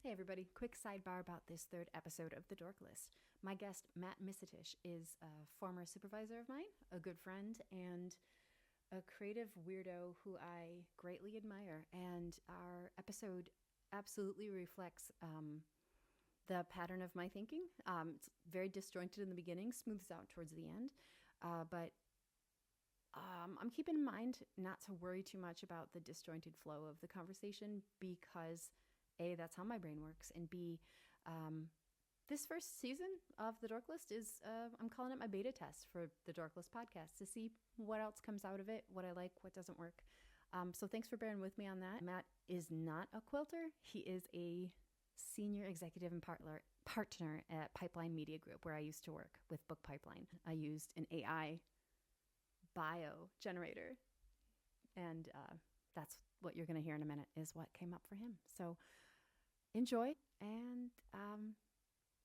Hey everybody, quick sidebar about this third episode of the Dorklist. My guest, Matt Misetich, is a former supervisor of mine, a good friend, and a creative weirdo who I greatly admire. And our episode absolutely reflects the pattern of my thinking. It's very disjointed in the beginning, smooths out towards the end. But I'm keeping in mind not to worry too much about the disjointed flow of the conversation because A, that's how my brain works, and B, this first season of the Dorklist is, I'm calling it my beta test for the Dorklist podcast to see what else comes out of it, what I like, what doesn't work. So thanks for bearing with me on that. Matt is not a quilter. He is a senior executive and partner at Pipeline Media Group, where I used to work with Book Pipeline. I used an AI bio generator, and that's what you're going to hear in a minute is what came up for him. So enjoy, and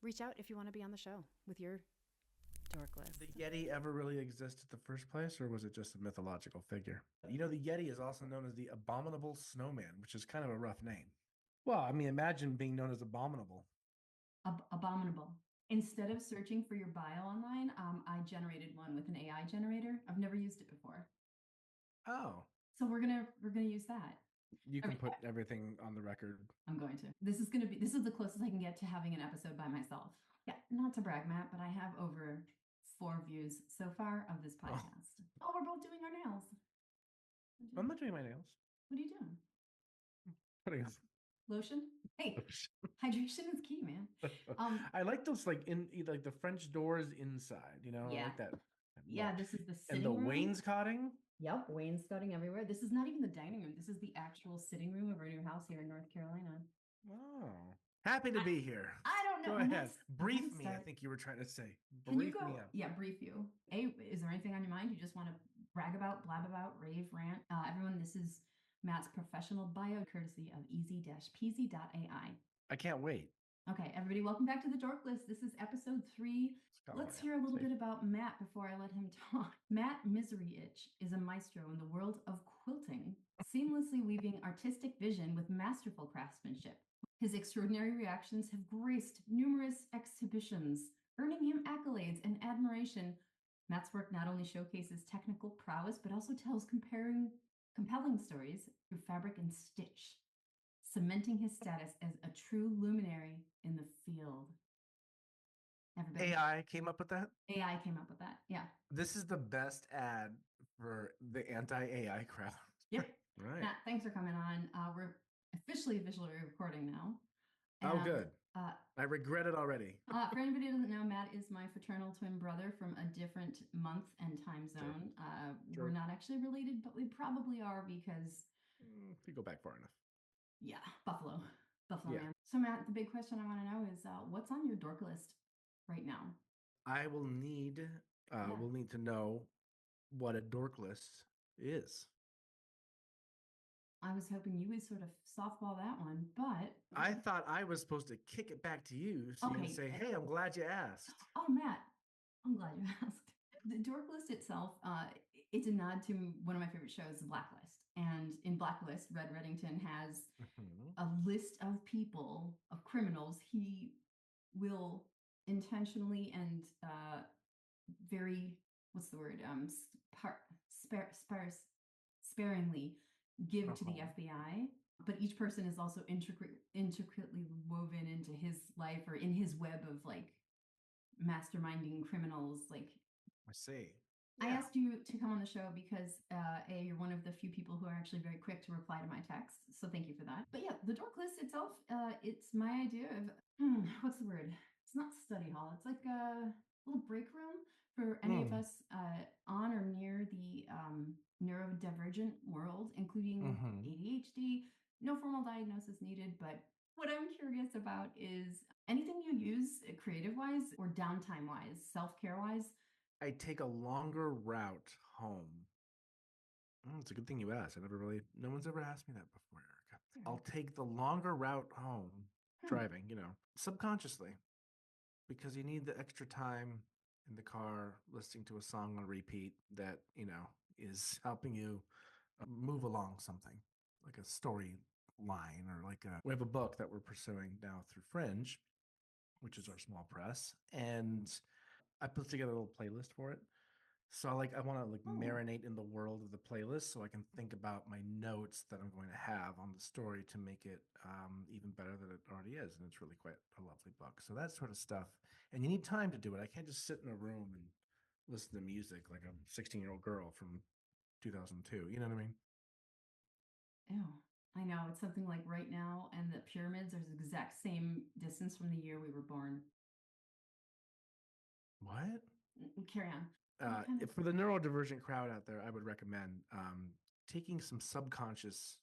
reach out if you want to be on the show with your Dorklist. Did the Yeti ever really exist in the first place, or was it just a mythological figure? You know, the Yeti is also known as the Abominable Snowman, which is kind of a rough name. Well, I mean, imagine being known as abominable. Abominable. Instead of searching for your bio online, I generated one with an AI generator. I've never used it before. Oh, So we're gonna use that. you can put everything on the record. I'm going to. This is the closest I can get to having an episode by myself. Yeah, not to brag, Matt, but I have over 4 views so far of this podcast. Oh, we're both doing our nails. I'm not doing my nails. What are you doing? Putting on Lotion? Hey, hydration is key, man. I like those like the French doors inside, you know, I Yeah. like that. Yeah, this is the sitting And the room. wainscoting. Yep, wainscoting everywhere. This is not even the dining room. This is the actual sitting room of our new house here in North Carolina. Oh, happy to be here. I don't know. Go ahead. Brief me. I think you were trying to say. Can you Brief go? me up. Yeah, brief you. Is there anything on your mind you just want to brag about, blab about, rave, rant? Everyone, this is Matt's professional bio, courtesy of easy-peasy.ai. I can't wait. Okay, everybody, welcome back to the Dorklist. This is episode 3. Let's hear a little bit about Matt before I let him talk. Matt Misetich is a maestro in the world of quilting, seamlessly weaving artistic vision with masterful craftsmanship. His extraordinary reactions have graced numerous exhibitions, earning him accolades and admiration. Matt's work not only showcases technical prowess, but also tells compelling stories through fabric and stitch, cementing his status as a true luminary in the field. Everybody. AI came up with that? AI came up with that, yeah. This is the best ad for the anti-AI crowd. Yep. Right. Matt, thanks for coming on. We're officially recording now. Oh, good. I regret it already. For anybody who doesn't know, Matt is my fraternal twin brother from a different month and time zone. Sure. We're not actually related, but we probably are because... If you go back far enough. Yeah, Buffalo Yeah. man. So Matt, the big question I want to know is what's on your Dorklist right now? I will need, we'll need to know what a Dorklist is. I was hoping you would sort of softball that one, but... I thought I was supposed to kick it back to you so you can say, hey, I'm glad you asked. Oh, Matt, I'm glad you asked. The Dorklist itself, it's a nod to one of my favorite shows, Blacklist. And in Blacklist, Red Reddington has a list of people, of criminals he will intentionally and very, what's the word, sparingly give to the FBI. But each person is also intricately woven into his life or in his web of like masterminding criminals. Like, I see. I asked you to come on the show because you're one of the few people who are actually very quick to reply to my texts. So thank you for that. But yeah, the Dorklist itself, it's my idea of, what's the word? It's not study hall. It's like a little break room for any of us on or near the neurodivergent world, including ADHD. No formal diagnosis needed, but what I'm curious about is anything you use creative-wise or downtime-wise, self-care-wise. I take a longer route home. It's a good thing you asked. No one's ever asked me that before, Erica. I'll take the longer route home, driving, subconsciously, because you need the extra time in the car listening to a song on repeat that, is helping you move along something, like a story line or like we have a book that we're pursuing now through Fringe, which is our small press, and I put together a little playlist for it. So I want to marinate in the world of the playlist so I can think about my notes that I'm going to have on the story to make it even better than it already is. And it's really quite a lovely book. So that sort of stuff. And you need time to do it. I can't just sit in a room and listen to music like a 16-year-old girl from 2002. You know what I mean? Ew. I know. It's something like right now, and the pyramids are the exact same distance from the year we were born. What? Carry on. For the neurodivergent crowd out there, I would recommend taking some subconscious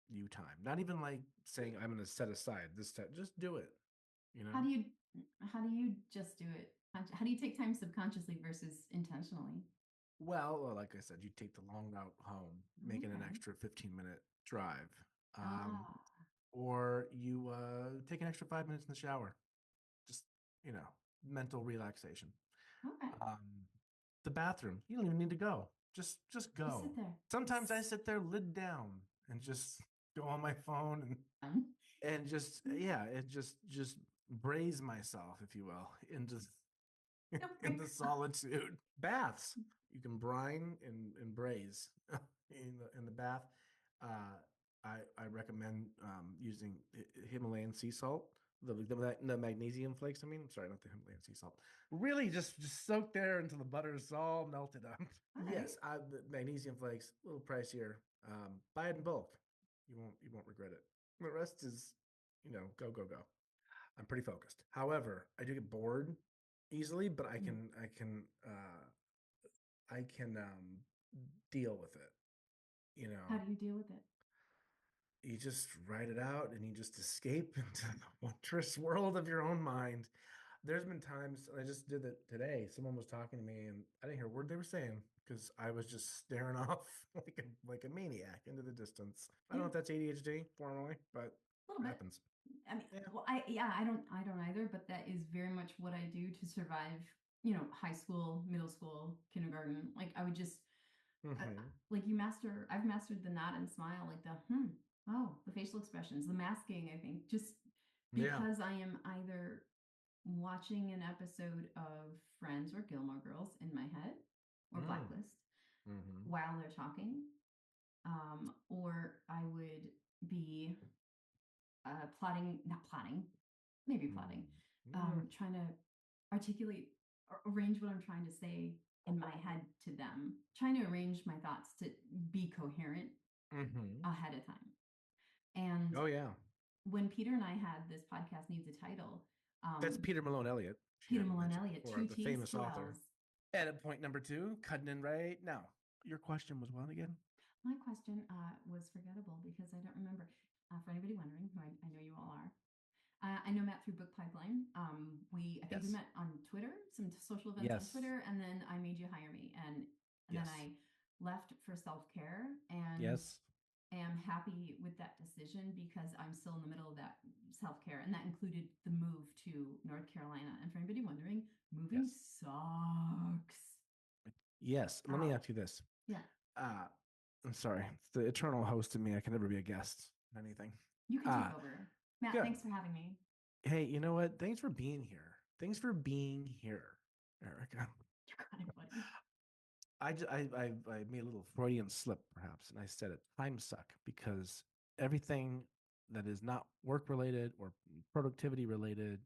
you time. Not even like saying I'm going to set aside this time. Just do it. You know. How do you just do it? How do you take time subconsciously versus intentionally? Well, like I said, you take the long route home, making an extra 15-minute drive, or you take an extra 5 minutes in the shower. Just mental relaxation. Okay. The bathroom, you don't even need to go. Just go. Just sit there. Sometimes I sit there lid down and just go on my phone and just just braise myself, if you will, into the solitude. Baths, you can brine and braise in the bath. I recommend using Himalayan sea salt. The magnesium flakes. I mean, I'm sorry, not the Himalayan sea salt. Really, just soak there until the butter is all melted up. Right. Yes, the magnesium flakes, a little pricier. Buy it in bulk. You won't regret it. The rest is, go. I'm pretty focused. However, I do get bored easily, but I can deal with it. How do you deal with it? You just write it out and you just escape into the wondrous world of your own mind. There's been times, I just did it today. Someone was talking to me and I didn't hear a word they were saying because I was just staring off like a maniac into the distance. I don't know if that's ADHD formally, but it happens. I mean, well, I don't either, but that is very much what I do to survive, high school, middle school, kindergarten. Like I would just, I've mastered the nod and smile, like the facial expressions, the masking, I think, just because I am either watching an episode of Friends or Gilmore Girls in my head or Blacklist while they're talking, or I would be plotting, trying to articulate or arrange what I'm trying to say in my head to them, trying to arrange my thoughts to be coherent ahead of time. And when Peter and I had this podcast needs a title. That's Peter Malone Elliott. Peter Malone Elliott, the famous author. Edit point number 2, cutting in right now. Your question was what again? My question was forgettable because I don't remember. For anybody wondering, who I know you all are, I know Matt through Book Pipeline. I think we met on Twitter, some social events on Twitter, and then I made you hire me, and then I left for self-care, and am happy with that decision because I'm still in the middle of that self-care, and that included the move to North Carolina. And for anybody wondering, moving sucks. Yes. Let me ask you this. Yeah. I'm sorry. It's the eternal host in me. I can never be a guest in anything. You can take over. Matt, thanks for having me. Hey, you know what? Thanks for being here. Thanks for being here, Erica. You got it, buddy. I made a little Freudian slip, perhaps, and I said it, time suck, because everything that is not work related or productivity related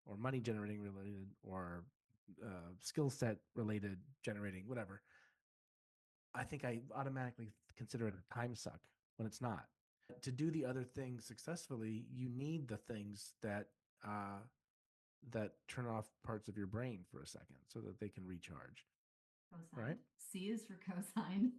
or money generating related or skill set related generating, whatever, I think I automatically consider it a time suck when it's not. To do the other things successfully, you need the things that turn off parts of your brain for a second so that they can recharge. Cosigned. Right? C is for cosigned.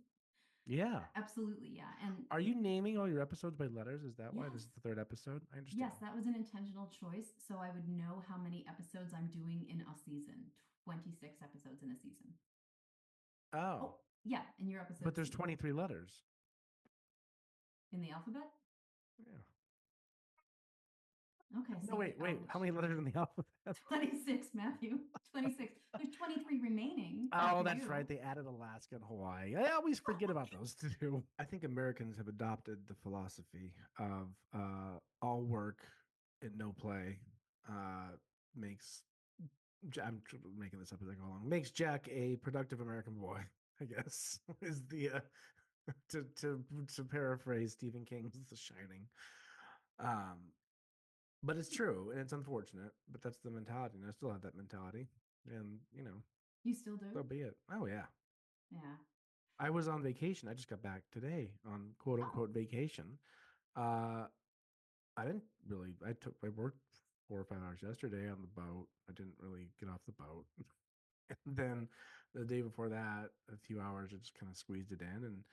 Yeah. Absolutely, yeah. And are you naming all your episodes by letters? Is that why this is the 3rd episode? I understand. Yes, that was an intentional choice, so I would know how many episodes I'm doing in a season. 26 episodes in a season. Oh yeah, in your episode. But there's 23 letters. In the alphabet? Yeah. Okay. No, wait. How many letters in the alphabet? 26, Matthew. 26. There's 23 remaining. Oh, for that's you. right. They added Alaska and Hawaii. I always forget about those two. I think Americans have adopted the philosophy of all work and no play makes. I'm making this up as I go along. Makes Jack a productive American boy. I guess is the to paraphrase Stephen King's The Shining. But it's true and it's unfortunate. But that's the mentality, and I still have that mentality. And You still do? so be it. Oh yeah. Yeah. I was on vacation. I just got back today on quote unquote vacation. I didn't really. I worked 4 or 5 hours yesterday on the boat. I didn't really get off the boat. And then the day before that, a few hours, I just kind of squeezed it in and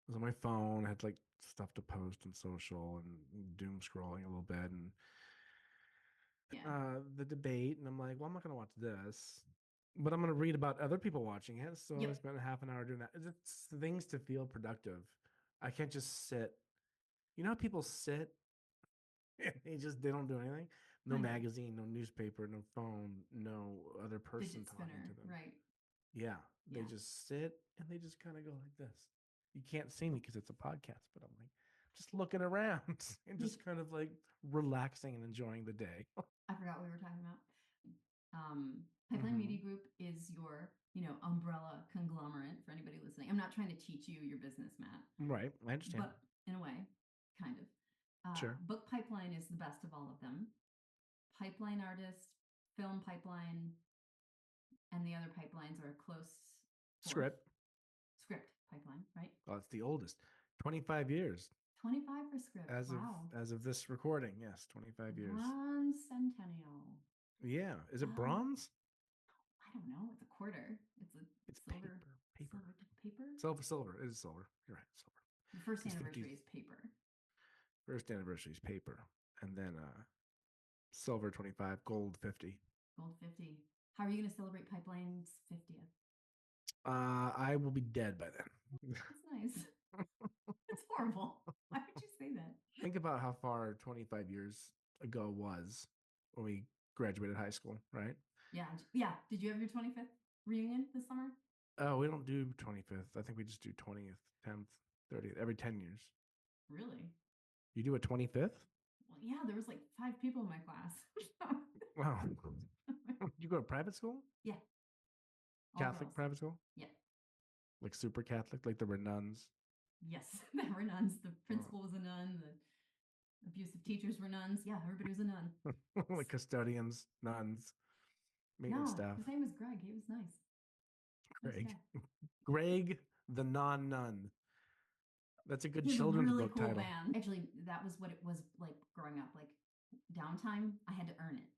was on my phone. I had like stuff to post on social and doom scrolling a little bit and the debate. And I'm like, well, I'm not going to watch this, but I'm going to read about other people watching it. So I spent half an hour doing that. It's things to feel productive. I can't just sit. You know how people sit and they don't do anything? No magazine, no newspaper, no phone, no other person talking to them. Right. Yeah. They just sit and they just kind of go like this. You can't see me because it's a podcast, but I'm like just looking around and just kind of like relaxing and enjoying the day. I forgot what we were talking about. Pipeline Media Group is your, umbrella conglomerate for anybody listening. I'm not trying to teach you your business, Matt. Right. I understand. But in a way, kind of. Sure. Book Pipeline is the best of all of them. Pipeline Artist, Film Pipeline, and the other pipelines are close. Script Pipeline, right? Well, it's the oldest. 25 years. 25 for Script. As of this recording, yes, 25 years. Bronze centennial. Yeah. Is it bronze? I don't know. It's a quarter. It's silver. Paper. Silver? Silver. It is silver. You're right. Silver. The first anniversary is paper. First anniversary is paper. And then silver 25, gold 50. Gold 50. How are you going to celebrate Pipeline's 50th? I will be dead by then. That's nice. It's horrible. Why would you say that? Think about how far 25 years ago was when we graduated high school, right? Yeah. Yeah. Did you have your 25th reunion this summer? Oh, we don't do 25th. I think we just do 20th, 10th, 30th, every 10 years. Really? You do a 25th? Well, yeah, there was like 5 people in my class. Wow. You go to private school? Yeah. Catholic private school? Yeah. Like super Catholic, like there were nuns? Yes, there were nuns. The principal was a nun. The abusive teachers were nuns. Yeah, everybody was a nun. Like custodians, nuns, maintenance staff. His name was Greg. He was nice. Greg. Nice Greg the non-nun. That's a good children's really book cool title. Band. Actually, that was what it was like growing up. Like downtime, I had to earn it.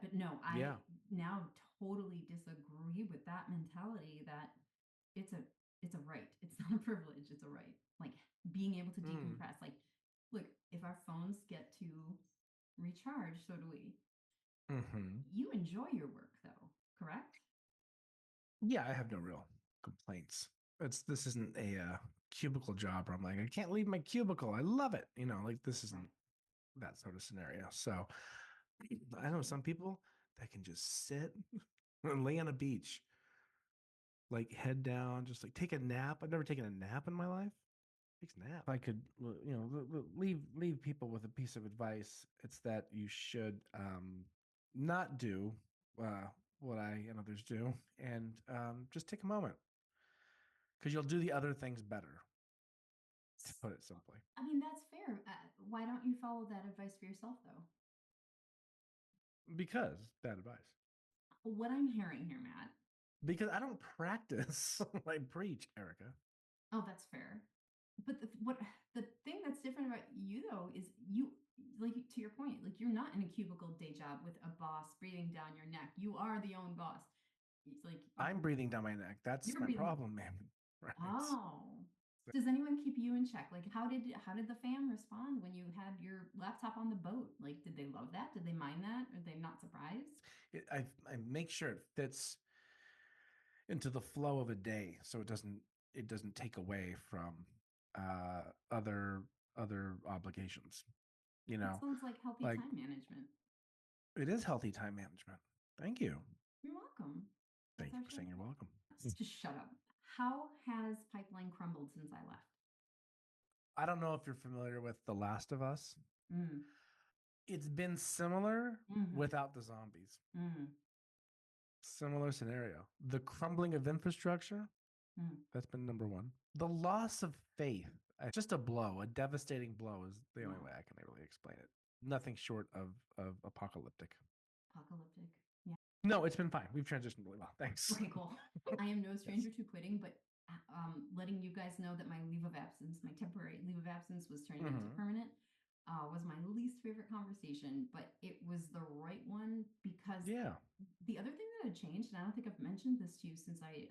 But no, I now totally disagree with that mentality that it's a right. It's not a privilege. It's a right. Like being able to decompress. Like, look, if our phones get to recharge, so do we. You enjoy your work, though, correct? Yeah, I have no real complaints. This isn't a cubicle job where I'm like, I can't leave my cubicle. I love it. Like this isn't that sort of scenario. So I know some people that can just sit and lay on a beach, like head down, just like take a nap. I've never taken a nap in my life. Takes a nap. If I could, leave people with a piece of advice, it's that you should not do what I and others do, and just take a moment because you'll do the other things better. To put it simply. I mean, that's fair. Why don't you follow that advice for yourself, though? Because bad advice. What I'm hearing here, Matt. Because I don't practice. I preach, Erica. Oh, that's fair. But the thing that's different about you, though, is you, like, to your point, like you're not in a cubicle day job with a boss breathing down your neck. You are the own boss. It's like I'm breathing down my neck. That's my problem, man. Right. Oh. Does anyone keep you in check? Like, how did the fam respond when you had your laptop on the boat? Like, did they love that? Did they mind that? Are they not surprised? I make sure it fits into the flow of a day, so it doesn't take away from other obligations. You That know, sounds like healthy like time management. it is healthy time management. Thank you. You're welcome. Thank That's you our for show. saying you're welcome. Just shut up. How has Pipeline crumbled since I left? I don't know if you're familiar with The Last of Us. Mm. It's been similar Mhm. without the zombies. Mm. Similar scenario. The crumbling of infrastructure, Mm. that's been number one. The loss of faith, just a blow, a devastating blow is the only Yeah. way I can really explain it. Nothing short of apocalyptic. Apocalyptic. Yeah. No, it's been fine. We've transitioned really well. Thanks. Okay, cool. I am no stranger to quitting, but letting you guys know that my leave of absence, my temporary leave of absence was turned into permanent, was my least favorite conversation, but it was the right one because the other thing that had changed, and I don't think I've mentioned this to you since I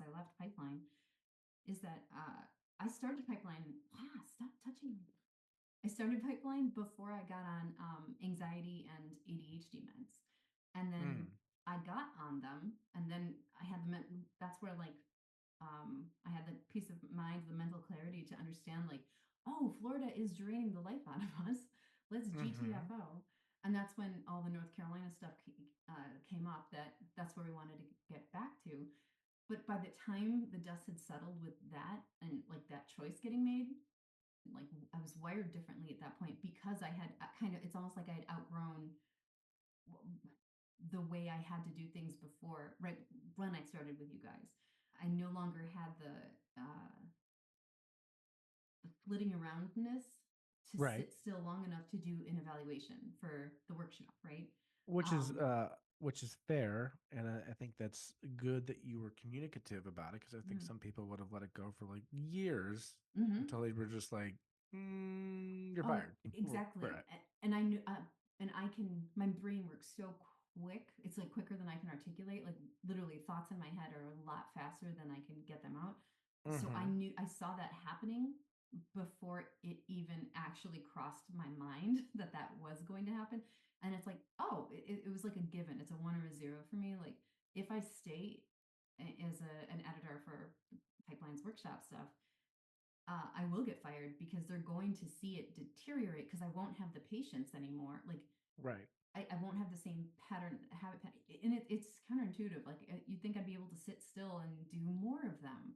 left Pipeline, is that I started Pipeline. Stop touching me. I started Pipeline before I got on anxiety and ADHD meds, and then I got on them, and then I had that's where like I had the peace of mind, the mental clarity to understand like, oh, Florida is draining the life out of us. Let's GTFO. And that's when all the North Carolina stuff came up. That's where we wanted to get back to. But by the time the dust had settled with that and like that choice getting made, like I was wired differently at that point because I had it's almost like I had outgrown the way I had to do things before, right when I started with you guys. I no longer had the flitting aroundness to sit still long enough to do an evaluation for the workshop, right? Which is fair, and I think that's good that you were communicative about it, because I think some people would have let it go for like years until they were just like, "You're fired." Exactly. And I knew, and I can. My brain works so quick. It's like quicker than I can articulate. Like literally, thoughts in my head are a lot faster than I can get them out. So I saw that happening before it even actually crossed my mind that was going to happen. And it's like, oh, it was like a given. It's a 1 or a 0 for me. Like if I stay as an editor for Pipeline's workshop stuff, I will get fired because they're going to see it deteriorate because I won't have the patience anymore. Like, I won't have the same habit, and it's counterintuitive. Like you'd think I'd be able to sit still and do more of them,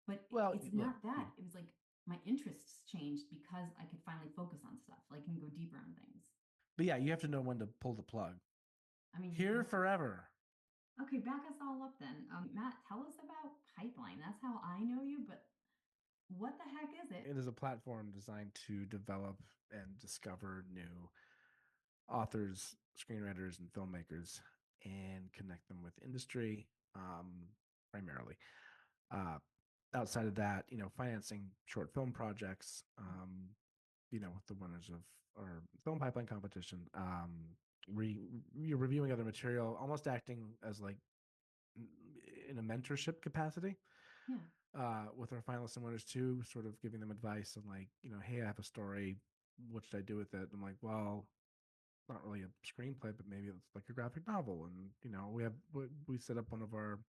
but it's not that. It was like my interests changed because I could finally focus on stuff. Like, can go deeper on things. But yeah, you have to know when to pull the plug. I mean, here forever. Okay, back us all up then. Matt, tell us about Pipeline. That's how I know you, but what the heck is it? It is a platform designed to develop and discover new authors, screenwriters, and filmmakers, and connect them with industry, primarily. Outside of that, financing short film projects, with the winners of our film pipeline competition, reviewing other material, almost acting as like in a mentorship capacity. With our finalists and winners too, sort of giving them advice on like, hey, I have a story. What should I do with it? I'm like, well, not really a screenplay, but maybe it's like a graphic novel. And, we set up one of our,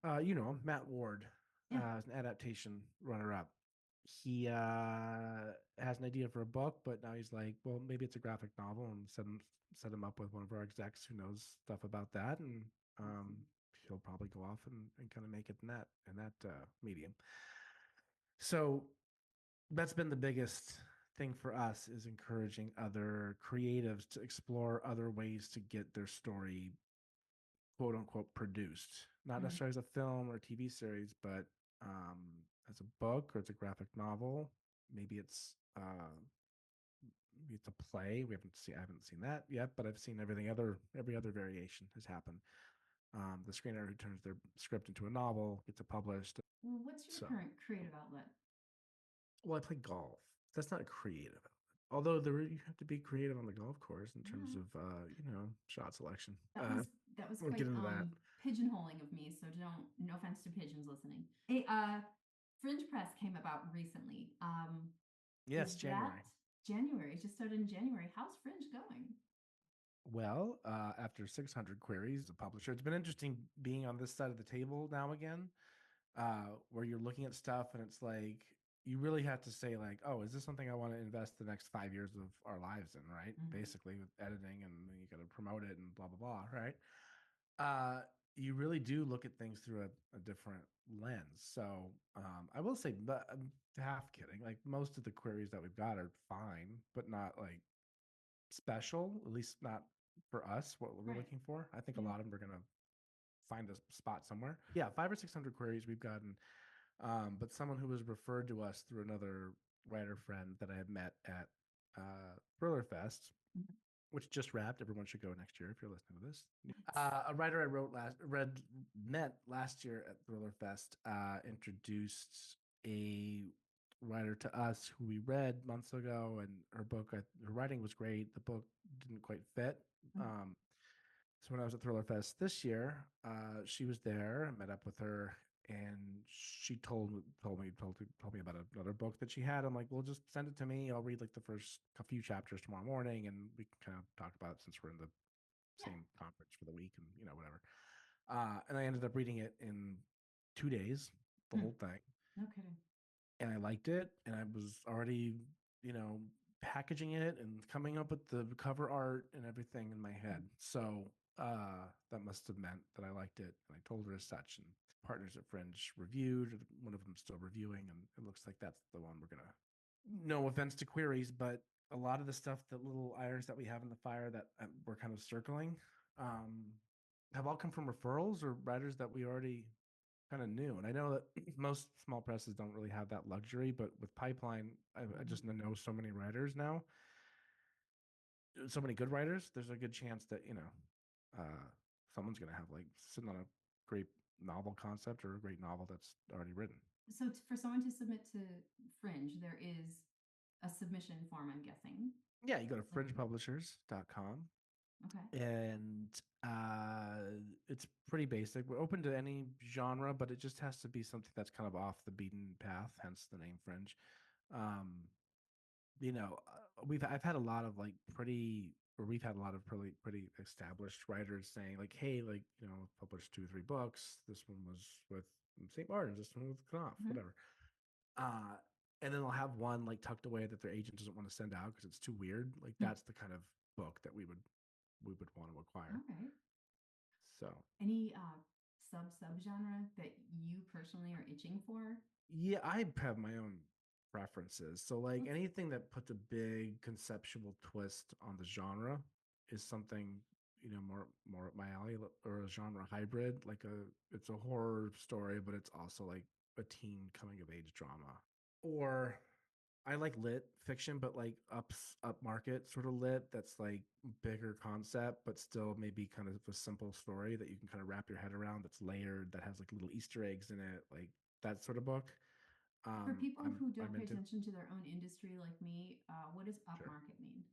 Matt Ward, as an adaptation runner-up. He has an idea for a book, but now he's like, well, maybe it's a graphic novel, and set him up with one of our execs who knows stuff about that. And he'll probably go off and kind of make it in that medium. So that's been the biggest thing for us, is encouraging other creatives to explore other ways to get their story, quote unquote, produced, not necessarily as a film or TV series, but as a book, or it's a graphic novel. Maybe it's a play. I haven't seen that yet, but I've seen every other variation has happened. The screenwriter who turns their script into a novel gets it published. What's your current creative outlet? Well, I play golf. That's not creative. Although you have to be creative on the golf course in terms of shot selection. That was quite pigeonholing of me. So no offense to pigeons listening. Hey, Fringe Press came about recently. Yes, January. January. It just started in January. How's Fringe going? Well, after 600 queries, a publisher, it's been interesting being on this side of the table now again, where you're looking at stuff and it's like, you really have to say like, oh, is this something I want to invest the next 5 years of our lives in, right? Basically with editing, and then you got to promote it and blah, blah, blah, right? You really do look at things through a different lens. So I will say, but I'm half kidding. Like most of the queries that we've got are fine, but not like special, at least not for us, what we're looking for. I think a lot of them are going to find a spot somewhere. Yeah, 500 or 600 queries we've gotten. But someone who was referred to us through another writer friend that I had met at Thriller Fest, which just wrapped. Everyone should go next year if you're listening to this. A writer I met last year at Thriller Fest introduced a writer to us who we read months ago, and her writing was great. The book didn't quite fit. So when I was at Thriller Fest this year, she was there. I met up with her, and she told me about another book that she had. I'm like, well, just send it to me. I'll read like the first few chapters tomorrow morning, and we can kind of talk about it since we're in the same conference for the week, and whatever. And I ended up reading it in 2 days, the whole thing. No kidding. And I liked it, and I was already, packaging it and coming up with the cover art and everything in my head. So that must have meant that I liked it, and I told her as such. And partners at Fringe reviewed. One of them still reviewing, and it looks like that's the one we're gonna. No offense to queries, but a lot of the stuff, the little irons that we have in the fire that we're kind of circling, have all come from referrals or writers that we already kind of knew. And I know that most small presses don't really have that luxury, but with Pipeline, I just know so many writers now, so many good writers. There's a good chance that someone's going to have like sitting on a great novel concept or a great novel that's already written. So for someone to submit to Fringe, there is a submission form, I'm guessing. Yeah, you go to fringepublishers.com. Okay. And it's pretty basic. We're open to any genre, but it just has to be something that's kind of off the beaten path, hence the name Fringe. I've had a lot of we've had a lot of pretty established writers saying like, hey, like, published 2 or 3 books. This one was with St. Martin's, this one with Knopf, whatever. And then they'll have one like tucked away that their agent doesn't want to send out because it's too weird. Like that's the kind of book that we would want to acquire. Okay. So any subgenre that you personally are itching for? Yeah, I have my own preferences. So like anything that puts a big conceptual twist on the genre is something, more up my alley, or a genre hybrid, like it's a horror story, but it's also like a teen coming of age drama. Or I like lit fiction, but like up market sort of lit that's like bigger concept, but still maybe kind of a simple story that you can kind of wrap your head around, that's layered, that has like little Easter eggs in it, like that sort of book. For people who don't pay attention to their own industry like me, what does upmarket mean?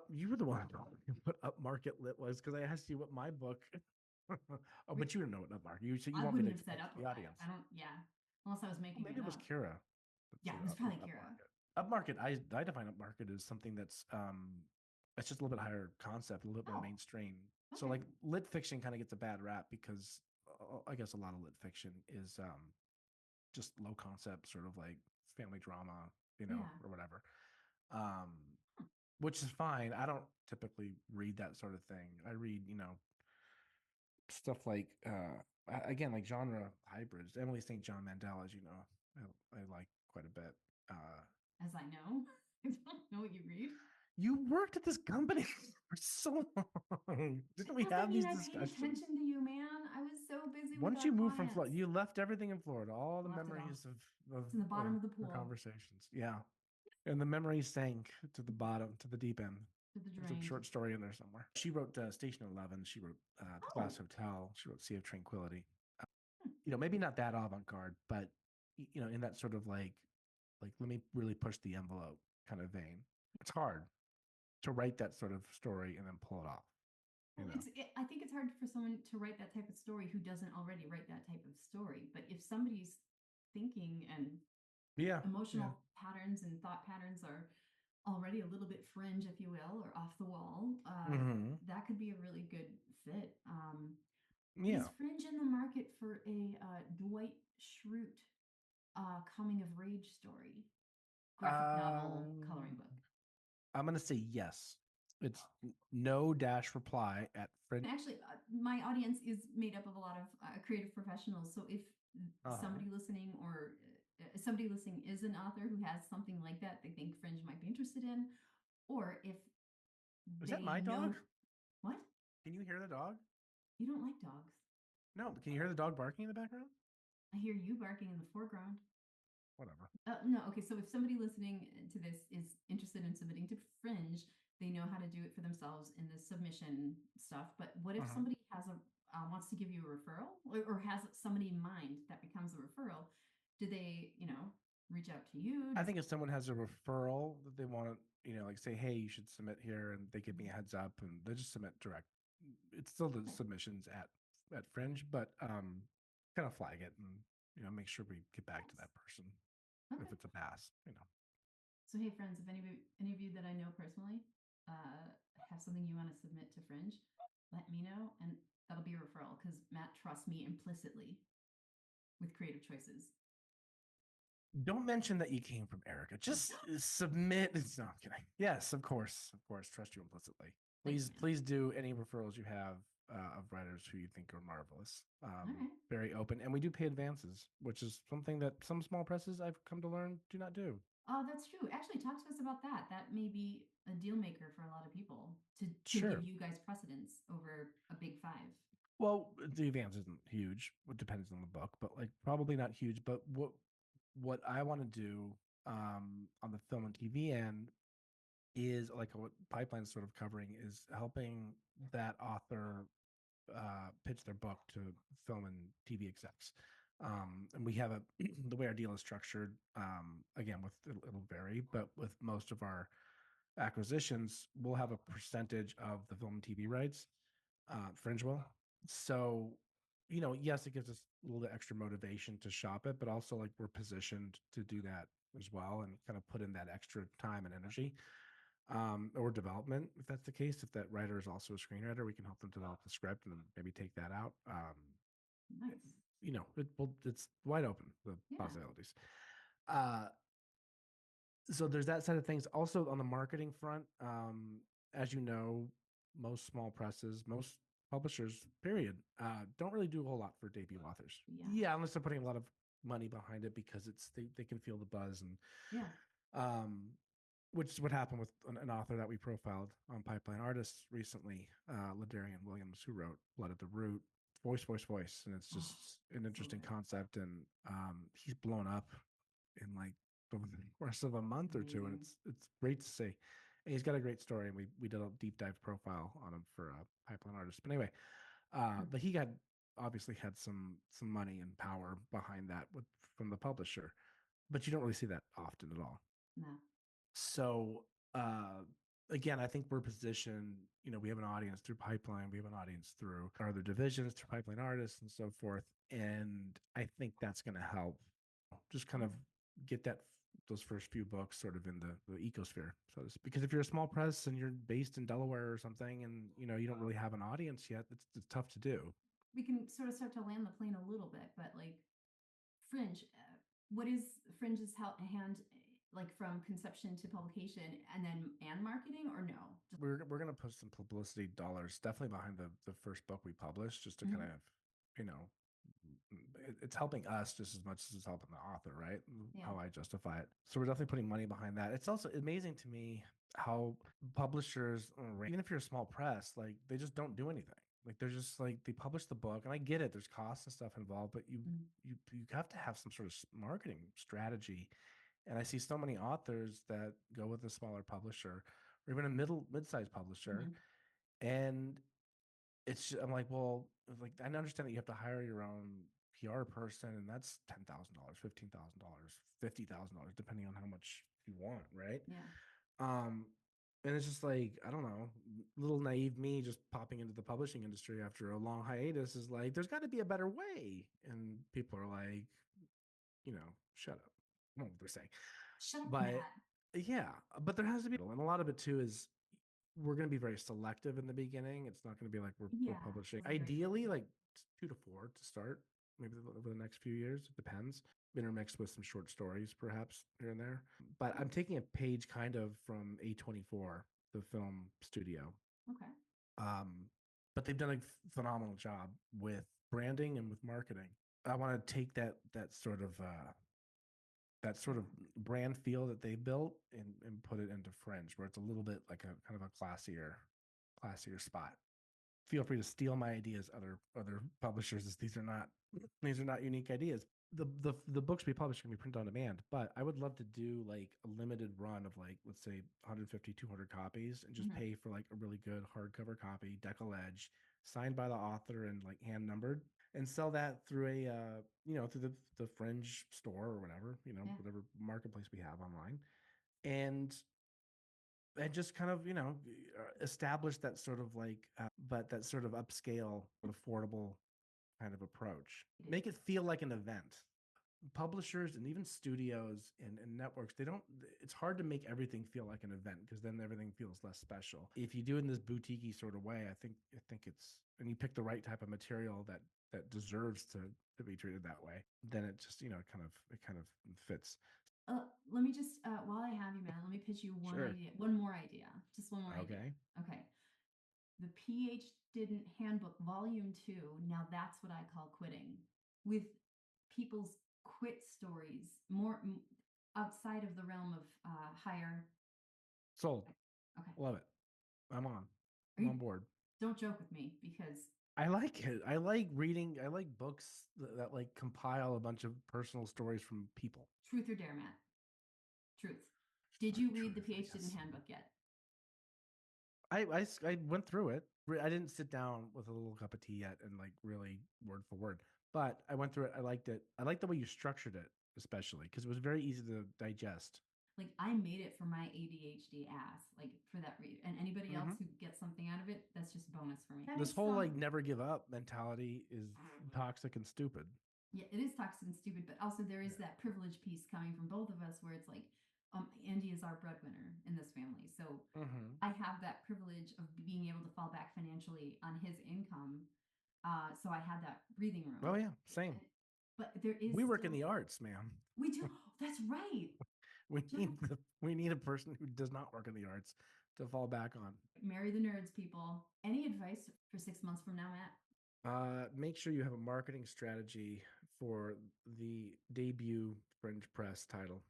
You were the one who told me what upmarket lit was, because I asked you what my book. But you didn't know what upmarket. You said you want me to explain to the audience. I don't. Yeah, unless I was making. Maybe it was Kira. Yeah, it was probably Kira. Upmarket. I define upmarket as something that's it's just a little bit higher concept, a little bit more mainstream. Okay. So like lit fiction kind of gets a bad rap because I guess a lot of lit fiction is just low concept, sort of like family drama, or whatever. Which is fine. I don't typically read that sort of thing. I read, stuff like again, like genre hybrids. Emily St. John Mandel, as you know, I like quite a bit. As I know, I don't know what you read. You worked at this company for so long. Didn't we have these discussions? I paid attention to you, man. I was so busy. Once you moved from Florida, you left everything in Florida. All the memories of in the bottom of the pool. Conversations. Yeah. And the memories sank to the bottom, to the deep end. There's a short story in there somewhere. She wrote Station 11. She wrote The Glass Hotel. She wrote Sea of Tranquility. Maybe not that avant-garde, but, in that sort of like let me really push the envelope kind of vein. It's hard to write that sort of story and then pull it off. I think it's hard for someone to write that type of story who doesn't already write that type of story. But if somebody's thinking and emotional patterns and thought patterns are already a little bit fringe, if you will, or off the wall, that could be a really good fit. Is Fringe in the market for a Dwight Schrute coming of huge story? Graphic novel, coloring book. I'm going to say yes. It's no dash reply at Fringe. Actually, my audience is made up of a lot of creative professionals. So if somebody listening or somebody listening is an author who has something like that they think Fringe might be interested in, or if is that my dog? What? Can you hear the dog? You don't like dogs. No, but can you hear the dog barking in the background? I hear you barking in the foreground. Whatever. No, okay. So if somebody listening to this is interested in submitting to Fringe, they know how to do it for themselves in the submission stuff. But what if somebody has wants to give you a referral or has somebody in mind that becomes a referral? Do they, reach out to you? I think if someone has a referral that they want to, like say, hey, you should submit here, and they give me a heads up, and they just submit direct. It's still the submissions at Fringe, but kind of flag it and make sure we get back to that person if it's a pass. So hey, friends, if any of you that I know personally have something you want to submit to Fringe, let me know, and that'll be a referral because Matt trusts me implicitly with creative choices. Don't mention that you came from Erica. Just submit. No, I'm kidding. Yes, of course. Trust you implicitly. Please do any referrals you have of writers who you think are marvelous. Very open. And we do pay advances, which is something that some small presses I've come to learn do not do. Oh, that's true. Actually, talk to us about that. That may be a deal maker for a lot of people to give you guys precedence over a big five. Well, the advance isn't huge. It depends on the book, but probably not huge. But what I want to do on the film and TV end is what Pipeline's sort of covering is helping that author pitch their book to film and TV execs. And we have the way our deal is structured, again, it'll vary, but with most of our acquisitions, we'll have a percentage of the film and TV rights, Fringe will. So, yes, it gives us a little extra motivation to shop it, but also we're positioned to do that as well and kind of put in that extra time and energy. Or development, if that's the case. If that writer is also a screenwriter, we can help them develop the script and maybe take that out. Nice. It's wide open, the possibilities. So there's that side of things. Also on the marketing front, as you know, most small presses, most publishers, period, don't really do a whole lot for debut authors. Yeah, unless they're putting a lot of money behind it because they can feel the buzz and which is what happened with an author that we profiled on Pipeline Artists recently, Ladarian Williams, who wrote Blood at the Root, Voice. And it's just an interesting concept. And he's blown up in over the course of a month or two. And it's great to see. And he's got a great story. And we did a deep dive profile on him for Pipeline Artists. But anyway, but he obviously had some money and power behind that from the publisher. But you don't really see that often at all. No. So, again, I think we're positioned, we have an audience through Pipeline, we have an audience through our other divisions, through Pipeline Artists and so forth. And I think that's going to help just kind of get those first few books sort of in the ecosphere. So because if you're a small press and you're based in Delaware or something and, you don't really have an audience yet, it's tough to do. We can sort of start to land the plane a little bit, but Fringe, what is Fringe's hand from conception to publication and marketing, or no? We're going to put some publicity dollars definitely behind the first book we published just to kind of, it's helping us just as much as it's helping the author, right? Yeah. How I justify it. So we're definitely putting money behind that. It's also amazing to me how publishers, even if you're a small press, they just don't do anything. They're just they publish the book, and I get it. There's costs and stuff involved, but you have to have some sort of marketing strategy. And I see so many authors that go with a smaller publisher or even a mid-sized publisher. And I'm like, well, I understand that you have to hire your own PR person, and that's $10,000, $15,000, $50,000, depending on how much you want, right? Yeah. And it's just I don't know, little naive me just popping into the publishing industry after a long hiatus is there's got to be a better way. And people are shut up. I don't know what they're saying. Shut up, but Matt. Yeah, but there has to be, and a lot of it too is we're going to be very selective in the beginning. It's not going to be we're publishing ideally 2 to 4 to start, maybe over the next few years. It depends. Intermixed with some short stories, perhaps here and there. But I'm taking a page kind of from A24, the film studio. Okay. But they've done a phenomenal job with branding and with marketing. I want to take that sort of brand feel that they built and put it into Fringe, where it's a little bit like a kind of a classier spot. Feel free to steal my ideas, other publishers, as these are not unique ideas. The books we publish can be printed on demand, but I would love to do like a limited run of like, let's say 150, 200 copies and just pay for like a really good hardcover copy, decal edge, signed by the author and like hand numbered, and sell that through through the Fringe store or whatever, whatever marketplace we have online. And just kind of, establish that sort of like, but that sort of upscale, affordable kind of approach. Make it feel like an event. Publishers and even studios and networks, it's hard to make everything feel like an event, because then everything feels less special. If you do it in this boutique-y sort of way, I think it's, and you pick the right type of material that deserves to be treated that way, then it just, it kind of fits. Let me just, while I have you, man, let me pitch you one idea, one more idea. Okay. Okay. The PH Didn't Handbook Volume 2. Now that's what I call quitting, with people's quit stories, more outside of the realm of higher. Sold. Okay. Love it. I'm on board. Don't joke with me, because I like it. I like reading. I like books that like compile a bunch of personal stories from people. Truth or dare, Matt? Truth. Did you read the PH Didn't Handbook yet? I went through it. I didn't sit down with a little cup of tea yet and like really word for word, but I went through it. I liked it. I liked the way you structured it, especially because it was very easy to digest. Like, I made it for my ADHD ass, like, for that read. And anybody else who gets something out of it, that's just bonus for me. This whole like never give up mentality is toxic and stupid. Yeah, it is toxic and stupid, but also there is that privilege piece coming from both of us, where it's like, Andy is our breadwinner in this family. So I have that privilege of being able to fall back financially on his income. So I had that breathing room. Oh yeah, same. But there is. We work in the arts, ma'am. We do. That's right. We need a person who does not work in the arts to fall back on. Marry the nerds, people. Any advice for 6 months from now, Matt? Make sure you have a marketing strategy for the debut Fringe Press title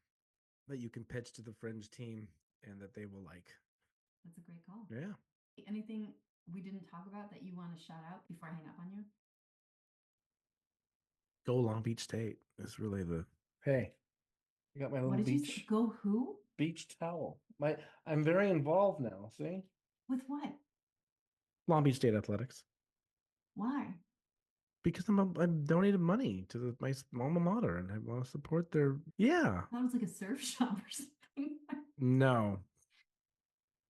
that you can pitch to the Fringe team and that they will like. That's a great call. Yeah. Anything we didn't talk about that you want to shout out before I hang up on you? Go Long Beach State is really the, hey, I got my little What did beach. You say? Go who? Beach towel. I'm very involved now, see? With what? Long Beach State Athletics. Why? Because I'm donated money to my alma mater and I want to support their, yeah. That was like a surf shop or something. No.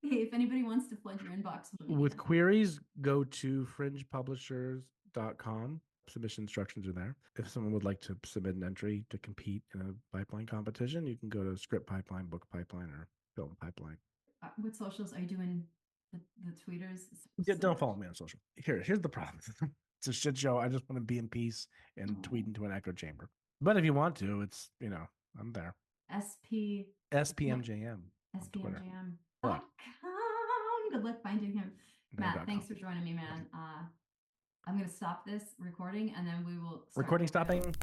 Hey, if anybody wants to flood your inbox with queries, go to fringepublishers.com. Submission instructions are there. If someone would like to submit an entry to compete in a pipeline competition, you can go to Script Pipeline, Book Pipeline, or Film Pipeline. What socials are you doing? The tweeters? Yeah, don't follow me on social. Here's the problem. It's a shit show. I just want to be in peace and tweet into an echo chamber. But if you want to, it's, I'm there. SPMJM. SPMJM.com. Good luck finding him. Matt, thanks for joining me, man. I'm going to stop this recording and then we will. Recording stopping.